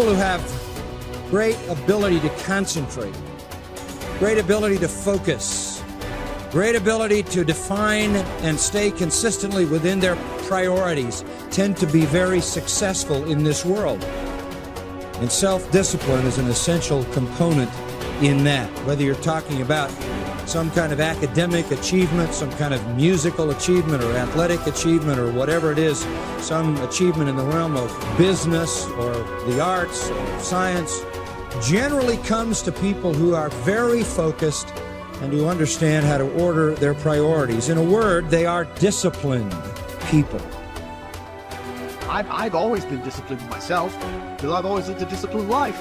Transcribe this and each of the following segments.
who have great ability to concentrate, great ability to focus, great ability to define and stay consistently within their priorities tend to be very successful in this world. And self-discipline is an essential component in that, whether you're talking about some kind of academic achievement, some kind of musical achievement or athletic achievement or whatever it is, some achievement in the realm of business or the arts or science, generally comes to people who are very focused and who understand how to order their priorities. In a word, they are disciplined people. I've always been disciplined myself, because I've always lived a disciplined life.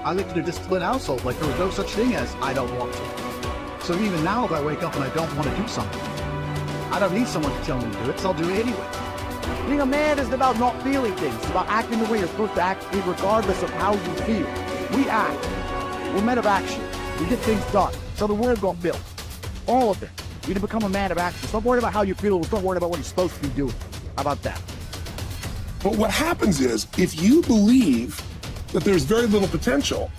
I lived in a disciplined household, like there was no such thing as I don't want to. So even now, if I wake up and I don't want to do something, I don't need someone to tell me to do it, so I'll do it anyway. Being a man isn't about not feeling things. It's about acting the way you're supposed to act, regardless of how you feel. We act. We're men of action. We get things done. So the world got built. All of it. You need to become a man of action. Stop worrying about how you feel. Stop worrying about what you're supposed to be doing. How about that? But what happens is, if you believe that there's very little potential,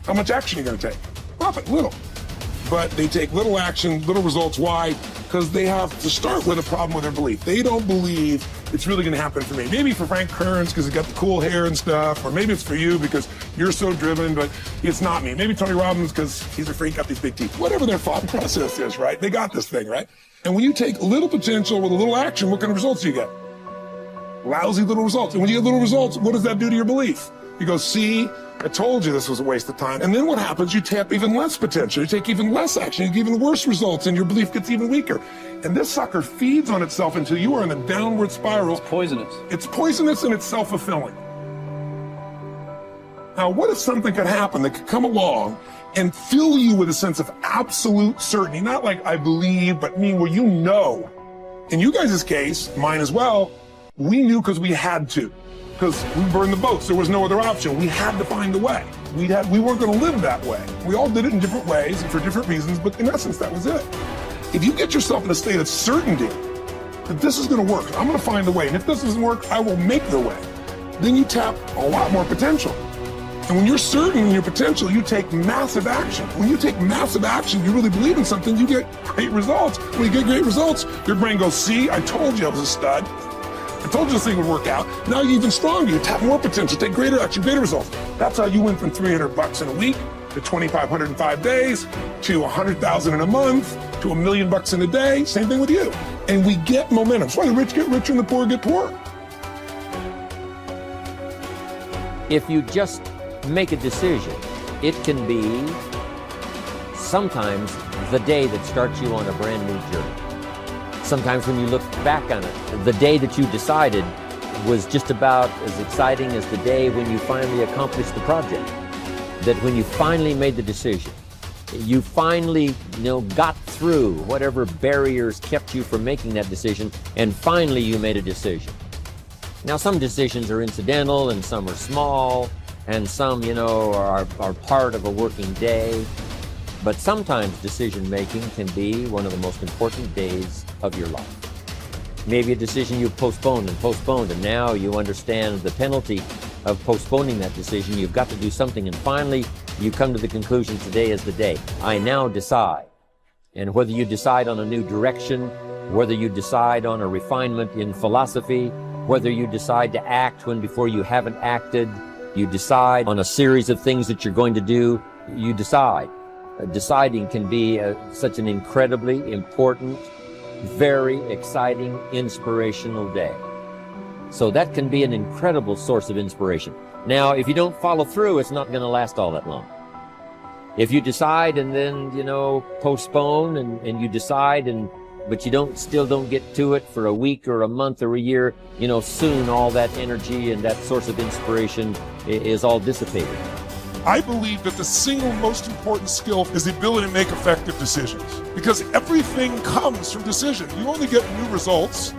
how much action are you going to take? Nothing, little. But they take little action, little results. Why? Because they have to start with a problem with their belief. They don't believe it's really going to happen for me. Maybe for Frank Kearns because he's got the cool hair and stuff, or maybe it's for you because you're so driven, but it's not me. Maybe Tony Robbins because he's a freak, got these big teeth. Whatever their thought process is, right? They got this thing, right? And when you take a little potential with a little action, what kind of results do you get? Lousy little results. And when you get little results, what does that do to your belief? You go, see, I told you this was a waste of time. And then what happens? You tap even less potential. You take even less action. You get even worse results, and your belief gets even weaker. And this sucker feeds on itself until you are in a downward spiral. It's poisonous. It's poisonous and it's self-fulfilling. Now, what if something could happen that could come along and fill you with a sense of absolute certainty? Not like I believe, but mean where you know. In you guys' case, mine as well, we knew because we had to. Because we burned the boats. There was no other option. We had to find a way. We weren't going to live that way. We all did it in different ways and for different reasons, but in essence, that was it. If you get yourself in a state of certainty that this is going to work, I'm going to find a way, and if this doesn't work, I will make the way, then you tap a lot more potential. And when you're certain in your potential, you take massive action. When you take massive action, you really believe in something, you get great results. When you get great results, your brain goes, see, I told you I was a stud. I told you this thing would work out. Now you're even stronger. You tap more potential, take greater action, greater results. That's how you went from $300 in a week to 2,505 days to 100,000 in a month to $1 million in a day. Same thing with you. And we get momentum. That's why the rich get richer and the poor get poorer. If you just make a decision, it can be sometimes the day that starts you on a brand new journey. Sometimes when you look back on it, the day that you decided was just about as exciting as the day when you finally accomplished the project. That when you finally made the decision, you finally, got through whatever barriers kept you from making that decision, and finally you made a decision. Now, some decisions are incidental and some are small, and some, are part of a working day. But sometimes decision-making can be one of the most important days of your life. Maybe a decision you postponed, and now you understand the penalty of postponing that decision. You've got to do something, and finally you come to the conclusion, today is the day. I now decide. And whether you decide on a new direction, whether you decide on a refinement in philosophy, whether you decide to act when before you haven't acted, you decide on a series of things that you're going to do, you decide. Deciding can be such an incredibly important, very exciting, inspirational day. So that can be an incredible source of inspiration. Now, if you don't follow through, it's not going to last all that long. If you decide and then, postpone and you decide but you still don't get to it for a week or a month or a year, soon all that energy and that source of inspiration is all dissipated. I believe that the single most important skill is the ability to make effective decisions, because everything comes from decision. You only get new results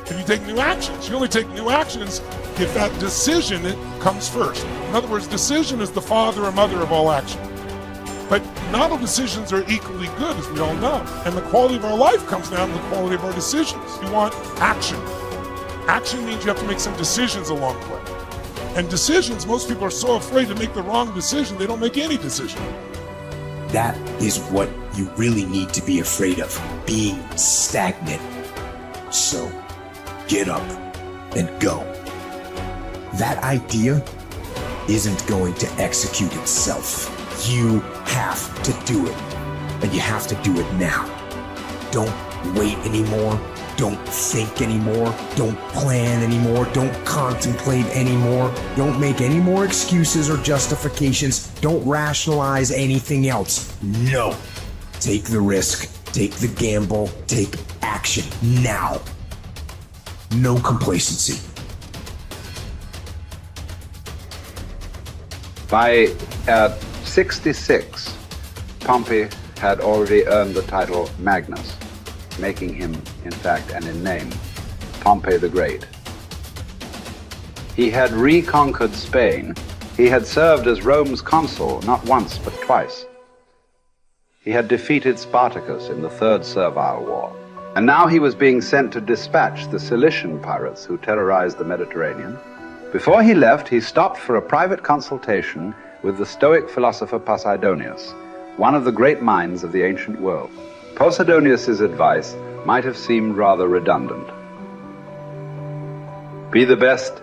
if you take new actions. You only take new actions if that decision comes first. In other words, decision is the father or mother of all action. But not all decisions are equally good, as we all know. And the quality of our life comes down to the quality of our decisions. You want action. Action means you have to make some decisions along the way. And decisions, most people are so afraid to make the wrong decision, they don't make any decision. That is what you really need to be afraid of, being stagnant. So, get up and go. That idea isn't going to execute itself. You have to do it, and you have to do it now. Don't wait anymore. Don't think anymore. Don't plan anymore. Don't contemplate anymore. Don't make any more excuses or justifications. Don't rationalize anything else. No. Take the risk. Take the gamble. Take action now. No complacency. By 66, Pompey had already earned the title Magnus, making him, in fact, and in name, Pompey the Great. He had reconquered Spain. He had served as Rome's consul not once but twice. He had defeated Spartacus in the Third Servile War. And now he was being sent to dispatch the Cilician pirates who terrorized the Mediterranean. Before he left, he stopped for a private consultation with the Stoic philosopher Posidonius, one of the great minds of the ancient world. Posidonius's advice might have seemed rather redundant. Be the best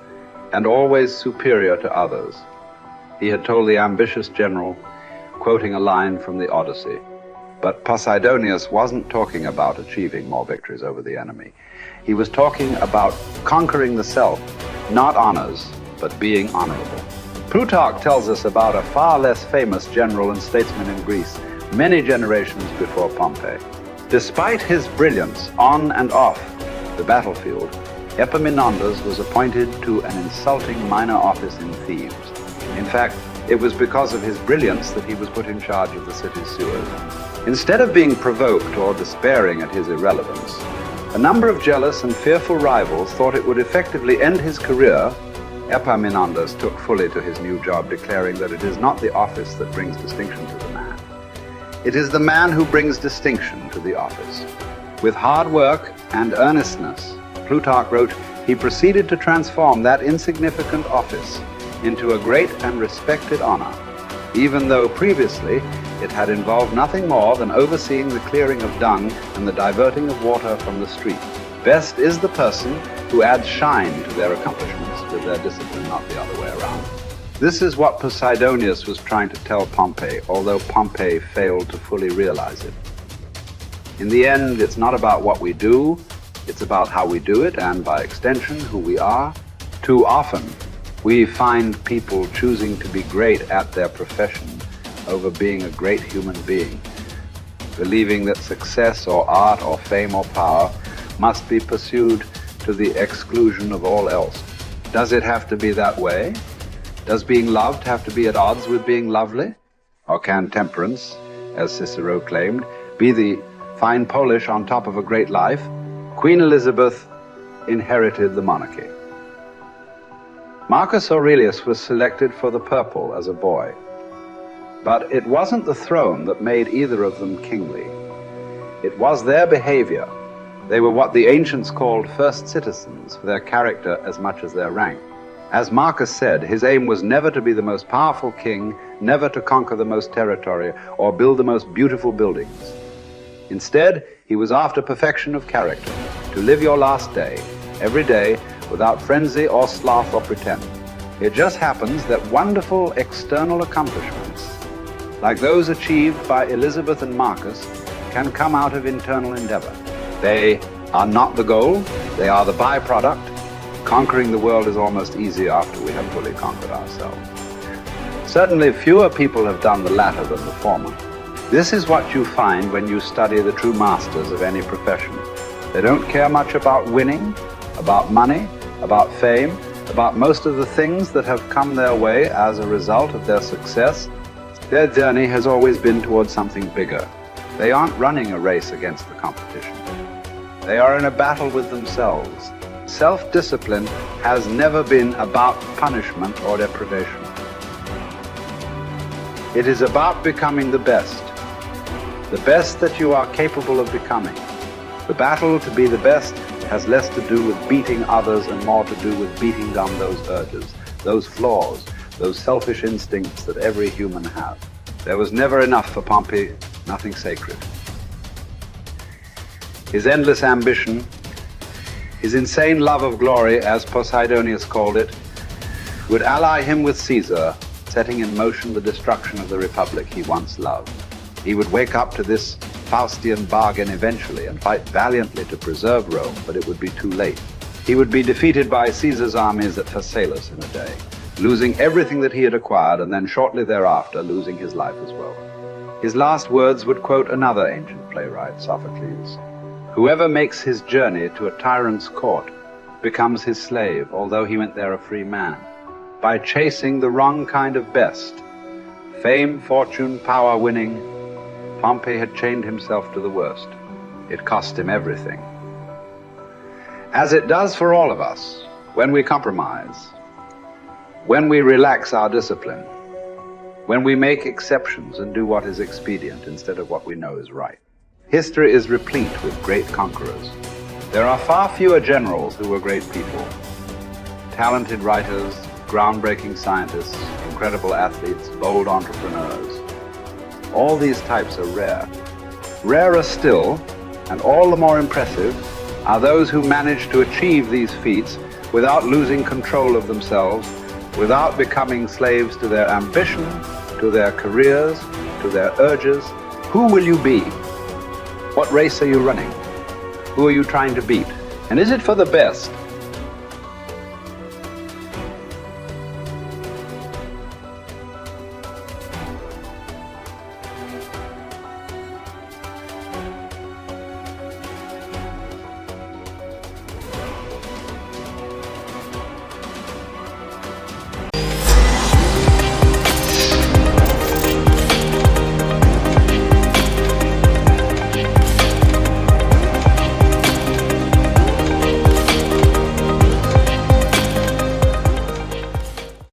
and always superior to others, he had told the ambitious general, quoting a line from the Odyssey. But Posidonius wasn't talking about achieving more victories over the enemy. He was talking about conquering the self, not honors, but being honorable. Plutarch tells us about a far less famous general and statesman in Greece, many generations before Pompey. Despite his brilliance on and off the battlefield, Epaminondas was appointed to an insulting minor office in Thebes. In fact, it was because of his brilliance that he was put in charge of the city's sewers. Instead of being provoked or despairing at his irrelevance, a number of jealous and fearful rivals thought it would effectively end his career. Epaminondas took fully to his new job, declaring that it is not the office that brings distinction to the man. It is the man who brings distinction to the office. With hard work and earnestness, Plutarch wrote, he proceeded to transform that insignificant office into a great and respected honor, even though previously it had involved nothing more than overseeing the clearing of dung and the diverting of water from the street. Best is the person who adds shine to their accomplishments with their discipline, not the other way around. This is what Posidonius was trying to tell Pompey, although Pompey failed to fully realize it. In the end, it's not about what we do, it's about how we do it, and by extension, who we are. Too often, we find people choosing to be great at their profession over being a great human being, believing that success or art or fame or power must be pursued to the exclusion of all else. Does it have to be that way? Does being loved have to be at odds with being lovely? Or can temperance, as Cicero claimed, be the fine polish on top of a great life? Queen Elizabeth inherited the monarchy. Marcus Aurelius was selected for the purple as a boy. But it wasn't the throne that made either of them kingly. It was their behavior. They were what the ancients called first citizens, for their character as much as their rank. As Marcus said, his aim was never to be the most powerful king, never to conquer the most territory, or build the most beautiful buildings. Instead, he was after perfection of character, to live your last day, every day, without frenzy or sloth or pretend. It just happens that wonderful external accomplishments, like those achieved by Elizabeth and Marcus, can come out of internal endeavor. They are not the goal, they are the byproduct. Conquering the world is almost easy after we have fully conquered ourselves. Certainly fewer people have done the latter than the former. This is what you find when you study the true masters of any profession. They don't care much about winning, about money, about fame, about most of the things that have come their way as a result of their success. Their journey has always been towards something bigger. They aren't running a race against the competition. They are in a battle with themselves. Self-discipline has never been about punishment or deprivation. It is about becoming the best that you are capable of becoming. The battle to be the best has less to do with beating others and more to do with beating down those urges. those flaws, those selfish instincts that every human has. There was never enough for Pompey, nothing sacred. His endless ambition, his insane love of glory, as Posidonius called it, would ally him with Caesar, setting in motion the destruction of the republic he once loved. He would wake up to this Faustian bargain eventually and fight valiantly to preserve Rome, but it would be too late. He would be defeated by Caesar's armies at Pharsalus in a day, losing everything that he had acquired, and then shortly thereafter losing his life as well. His last words would quote another ancient playwright, Sophocles: "Whoever makes his journey to a tyrant's court becomes his slave, although he went there a free man. By chasing the wrong kind of best, fame, fortune, power winning, Pompey had chained himself to the worst. It cost him everything." As it does for all of us, when we compromise, when we relax our discipline, when we make exceptions and do what is expedient instead of what we know is right. History is replete with great conquerors. There are far fewer generals who were great people. Talented writers, groundbreaking scientists, incredible athletes, bold entrepreneurs. All these types are rare. Rarer still, and all the more impressive, are those who manage to achieve these feats without losing control of themselves, without becoming slaves to their ambition, to their careers, to their urges. Who will you be? What race are you running? Who are you trying to beat? And is it for the best